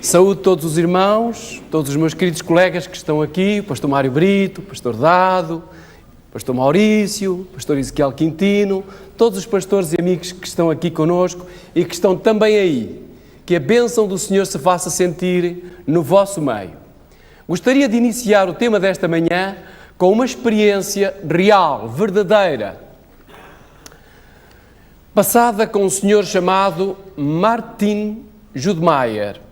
Saúdo todos os irmãos, todos os meus queridos colegas que estão aqui, o pastor Mário Brito, o pastor Dado, o pastor Maurício, o pastor Ezequiel Quintino, todos os pastores e amigos que estão aqui conosco e que estão também aí. Que a bênção do Senhor se faça sentir no vosso meio. Gostaria de iniciar o tema desta manhã com uma experiência real, verdadeira, passada com um senhor chamado Martin Judmeyer.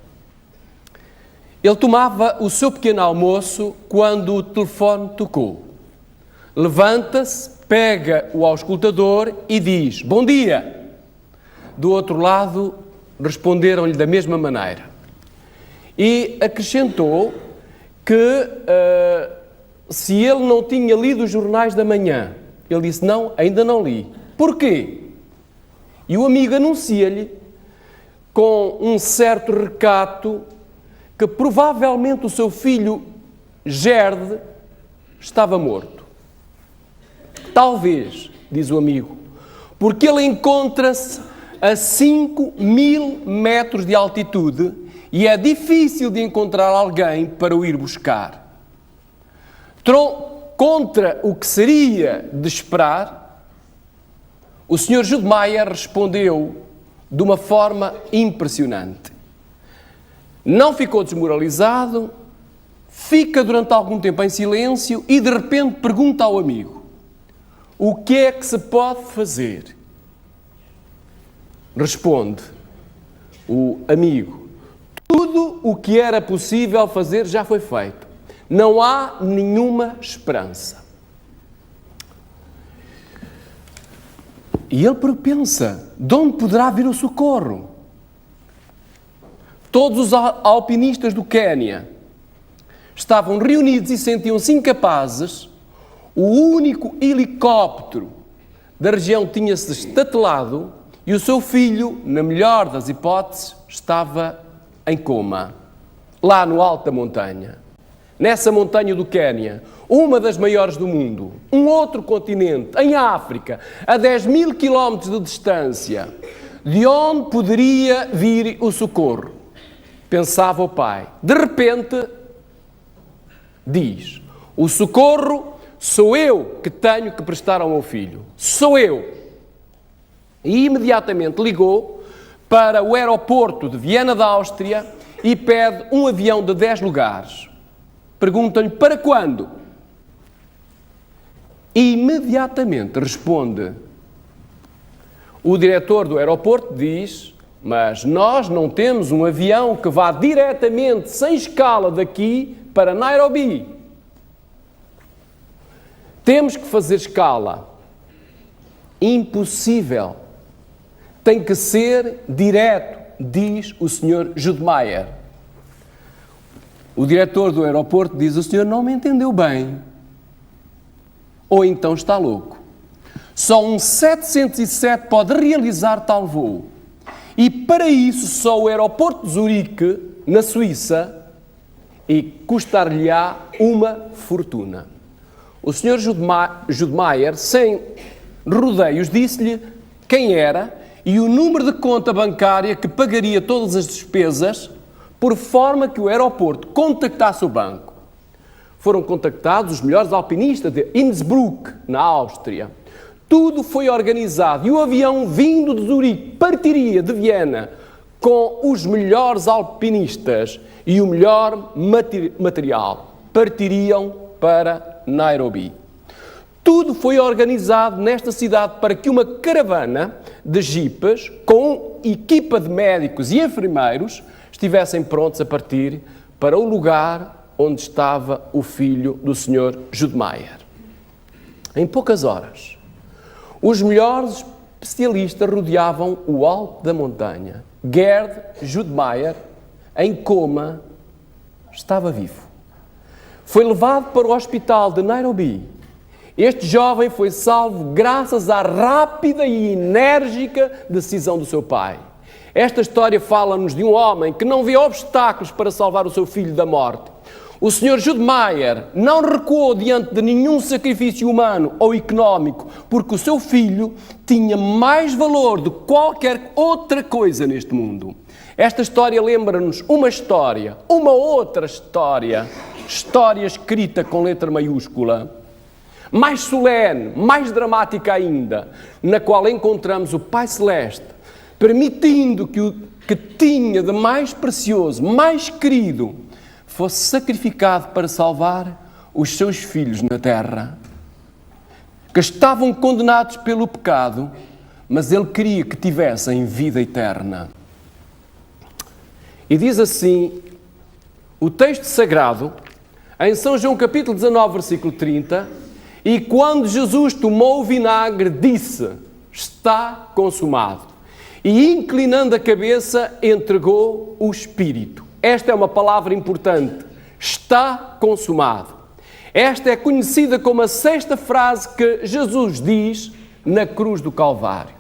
Ele tomava o seu pequeno almoço quando o telefone tocou. Levanta-se, pega o auscultador e diz: "Bom dia!" Do outro lado, responderam-lhe da mesma maneira. E acrescentou que se ele não tinha lido os jornais da manhã. Ele disse: "Não, ainda não li." Porquê? E o amigo anuncia-lhe, com um certo recato, que provavelmente o seu filho Gerde estava morto. Talvez, diz o amigo, porque ele encontra-se a 5.000 metros de altitude e é difícil de encontrar alguém para o ir buscar. Contra o que seria de esperar, o Sr. Judmeyer respondeu de uma forma impressionante. Não ficou desmoralizado, fica durante algum tempo em silêncio e de repente pergunta ao amigo: "O que é que se pode fazer?" Responde o amigo: "Tudo o que era possível fazer já foi feito. Não há nenhuma esperança." E ele pensa: de onde poderá vir o socorro? Todos os alpinistas do Quênia estavam reunidos e sentiam-se incapazes. O único helicóptero da região tinha-se estatelado e o seu filho, na melhor das hipóteses, estava em coma, lá no alto da montanha. Nessa montanha do Quênia, uma das maiores do mundo, um outro continente, em África, a 10.000 quilómetros de distância, de onde poderia vir o socorro? Pensava o pai. De repente, diz: "O socorro sou eu que tenho que prestar ao meu filho. Sou eu." E imediatamente ligou para o aeroporto de Viena da Áustria e pede um avião de 10 lugares. Perguntam-lhe: "Para quando?" E imediatamente responde o diretor do aeroporto, diz: "Mas nós não temos um avião que vá diretamente, sem escala, daqui para Nairobi. Temos que fazer escala." Impossível. Tem que ser direto, diz o Sr. Judmeyer. O diretor do aeroporto diz: "O senhor não me entendeu bem. Ou então está louco. Só um 707 pode realizar tal voo. E para isso só o aeroporto de Zurique, na Suíça, e custar-lhe-á uma fortuna." O Sr. Judmeyer, sem rodeios, disse-lhe quem era e o número de conta bancária que pagaria todas as despesas, por forma que o aeroporto contactasse o banco. Foram contactados os melhores alpinistas de Innsbruck, na Áustria. Tudo foi organizado e o avião vindo de Zurique partiria de Viena com os melhores alpinistas e o melhor material. Partiriam para Nairobi. Tudo foi organizado nesta cidade para que uma caravana de jipes com equipa de médicos e enfermeiros estivessem prontos a partir para o lugar onde estava o filho do Sr. Judmeyer. Em poucas horas, os melhores especialistas rodeavam o alto da montanha. Gerd Judmeyer, em coma, estava vivo. Foi levado para o hospital de Nairobi. Este jovem foi salvo graças à rápida e enérgica decisão do seu pai. Esta história fala-nos de um homem que não vê obstáculos para salvar o seu filho da morte. O Sr. Judmeyer não recuou diante de nenhum sacrifício humano ou económico, porque o seu filho tinha mais valor do que qualquer outra coisa neste mundo. Esta história lembra-nos uma história, uma outra história escrita com letra maiúscula, mais solene, mais dramática ainda, na qual encontramos o Pai Celeste, permitindo que o que tinha de mais precioso, mais querido, fosse sacrificado para salvar os seus filhos na terra, que estavam condenados pelo pecado, mas Ele queria que tivessem vida eterna. E diz assim o texto sagrado, em São João capítulo 19, versículo 30, e quando Jesus tomou o vinagre, disse, está consumado. E inclinando a cabeça, entregou o Espírito. Esta é uma palavra importante, está consumado. Esta é conhecida como a sexta frase que Jesus diz na cruz do Calvário.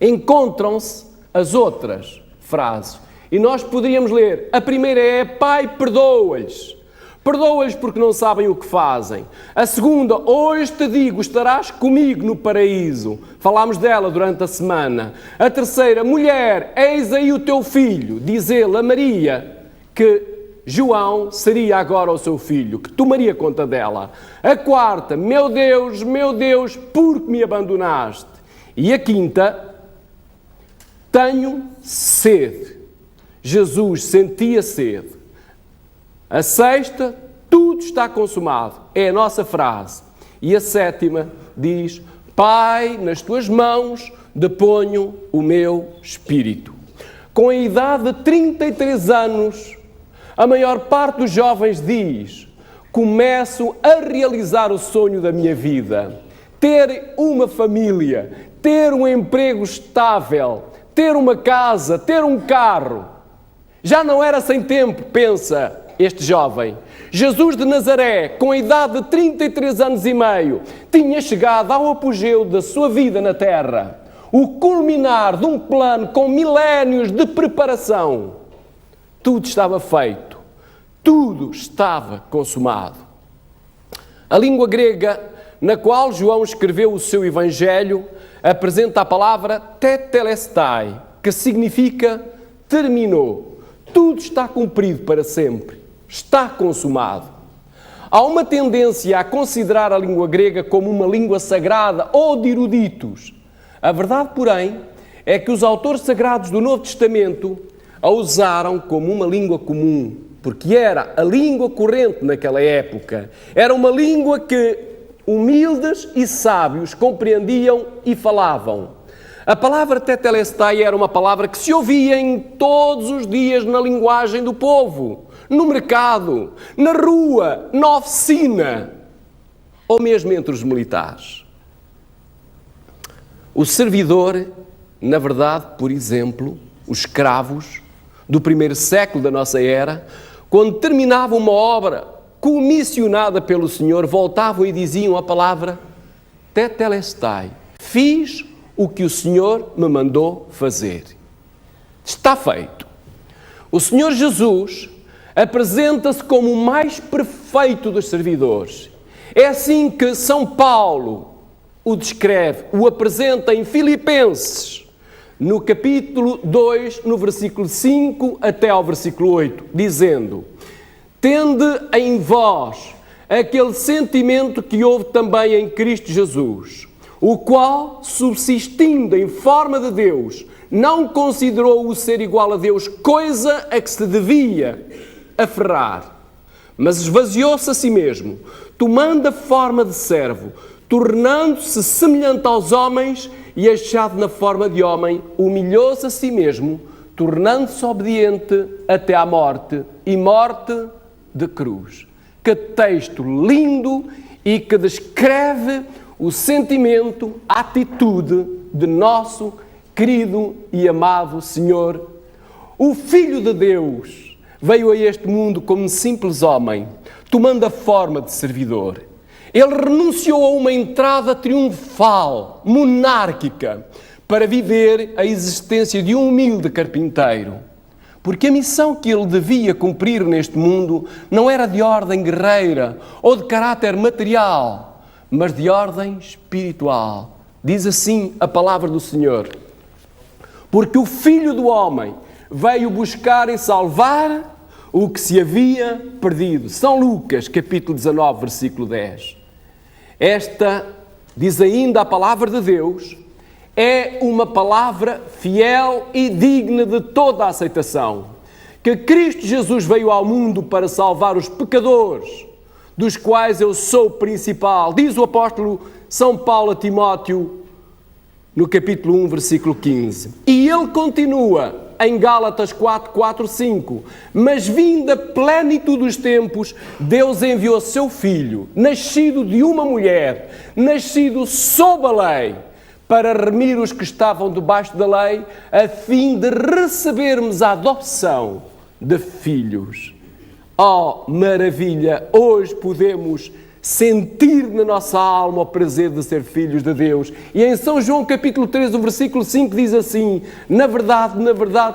Encontram-se as outras frases. E nós poderíamos ler, a primeira é, Pai, perdoa-lhes. Perdoa-lhes porque não sabem o que fazem. A segunda, hoje te digo, estarás comigo no paraíso. Falámos dela durante a semana. A terceira, mulher, eis aí o teu filho. Diz ele a Maria que João seria agora o seu filho, que tomaria conta dela. A quarta, meu Deus, por que me abandonaste? E a quinta, tenho sede. Jesus sentia sede. A sexta, tudo está consumado. É a nossa frase. E a sétima diz, Pai, nas tuas mãos deponho o meu espírito. Com a idade de 33 anos, a maior parte dos jovens diz, começo a realizar o sonho da minha vida. Ter uma família, ter um emprego estável, ter uma casa, ter um carro. Já não era sem tempo, pensa este jovem. Jesus de Nazaré, com a idade de 33 anos e meio, tinha chegado ao apogeu da sua vida na terra. O culminar de um plano com milénios de preparação. Tudo estava feito. Tudo estava consumado. A língua grega na qual João escreveu o seu Evangelho apresenta a palavra tetelestai, que significa terminou. Tudo está cumprido para sempre. Está consumado. Há uma tendência a considerar a língua grega como uma língua sagrada ou de eruditos. A verdade, porém, é que os autores sagrados do Novo Testamento a usaram como uma língua comum, porque era a língua corrente naquela época. Era uma língua que humildes e sábios compreendiam e falavam. A palavra tetelestai era uma palavra que se ouvia em todos os dias na linguagem do povo, no mercado, na rua, na oficina, ou mesmo entre os militares. O servidor, na verdade, por exemplo, os escravos do primeiro século da nossa era, quando terminavam uma obra comissionada pelo Senhor, voltavam e diziam a palavra tetelestai. Fiz o que o Senhor me mandou fazer. Está feito. O Senhor Jesus apresenta-se como o mais perfeito dos servidores. É assim que São Paulo o descreve, o apresenta em Filipenses, no capítulo 2, no versículo 5 até ao versículo 8, dizendo: tende em vós aquele sentimento que houve também em Cristo Jesus, o qual, subsistindo em forma de Deus, não considerou o ser igual a Deus coisa a que se devia aferrar, mas esvaziou-se a si mesmo, tomando a forma de servo, tornando-se semelhante aos homens e achado na forma de homem, humilhou-se a si mesmo, tornando-se obediente até à morte e morte de cruz. Que texto lindo e que descreve o sentimento, a atitude de nosso querido e amado Senhor. O Filho de Deus veio a este mundo como um simples homem, tomando a forma de servidor. Ele renunciou a uma entrada triunfal, monárquica, para viver a existência de um humilde carpinteiro. Porque a missão que ele devia cumprir neste mundo não era de ordem guerreira ou de caráter material, mas de ordem espiritual. Diz assim a palavra do Senhor: porque o Filho do Homem veio buscar e salvar o que se havia perdido. São Lucas, capítulo 19, versículo 10. Esta, diz ainda a palavra de Deus, é uma palavra fiel e digna de toda a aceitação. Que Cristo Jesus veio ao mundo para salvar os pecadores, dos quais eu sou o principal. Diz o apóstolo São Paulo a Timóteo, no capítulo 1, versículo 15. E ele continua em Gálatas 4, 4, 5. Mas vinda a plenitude dos tempos, Deus enviou seu Filho, nascido de uma mulher, nascido sob a lei, para remir os que estavam debaixo da lei, a fim de recebermos a adoção de filhos. Oh, maravilha! Hoje podemos sentir na nossa alma o prazer de ser filhos de Deus. E em São João capítulo 3, o versículo 5 diz assim: na verdade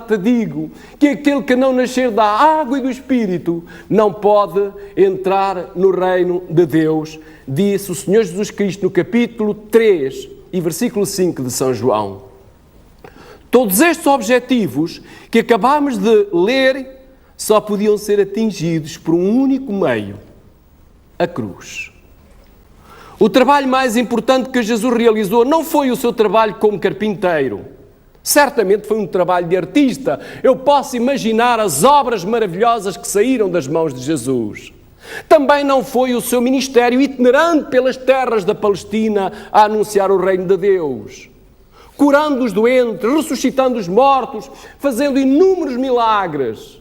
te digo, que aquele que não nascer da água e do Espírito não pode entrar no reino de Deus, disse o Senhor Jesus Cristo no capítulo 3 e versículo 5 de São João. Todos estes objetivos que acabamos de ler só podiam ser atingidos por um único meio: a cruz. O trabalho mais importante que Jesus realizou não foi o seu trabalho como carpinteiro. Certamente foi um trabalho de artista. Eu posso imaginar as obras maravilhosas que saíram das mãos de Jesus. Também não foi o seu ministério itinerante pelas terras da Palestina a anunciar o reino de Deus, curando os doentes, ressuscitando os mortos, fazendo inúmeros milagres.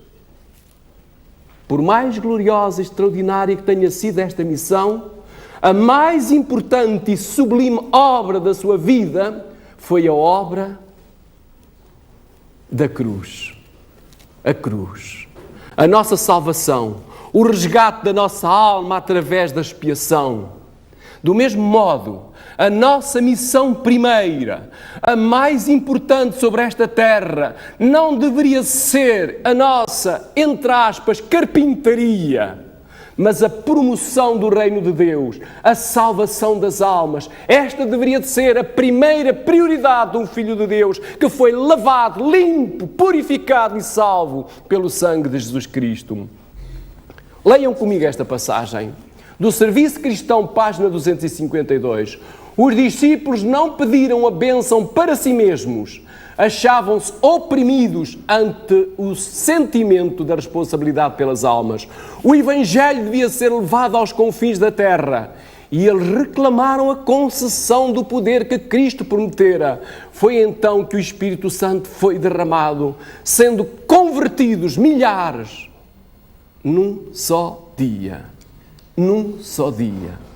Por mais gloriosa e extraordinária que tenha sido esta missão, a mais importante e sublime obra da sua vida foi a obra da cruz. A cruz. A nossa salvação, o resgate da nossa alma através da expiação. Do mesmo modo, a nossa missão primeira, a mais importante sobre esta terra, não deveria ser a nossa, entre aspas, carpintaria, mas a promoção do reino de Deus, a salvação das almas. Esta deveria de ser a primeira prioridade de um filho de Deus que foi lavado, limpo, purificado e salvo pelo sangue de Jesus Cristo. Leiam comigo esta passagem do Serviço Cristão, página 252. Os discípulos não pediram a bênção para si mesmos, achavam-se oprimidos ante o sentimento da responsabilidade pelas almas. O Evangelho devia ser levado aos confins da terra e eles reclamaram a concessão do poder que Cristo prometera. Foi então que o Espírito Santo foi derramado, sendo convertidos milhares num só dia. Num só dia.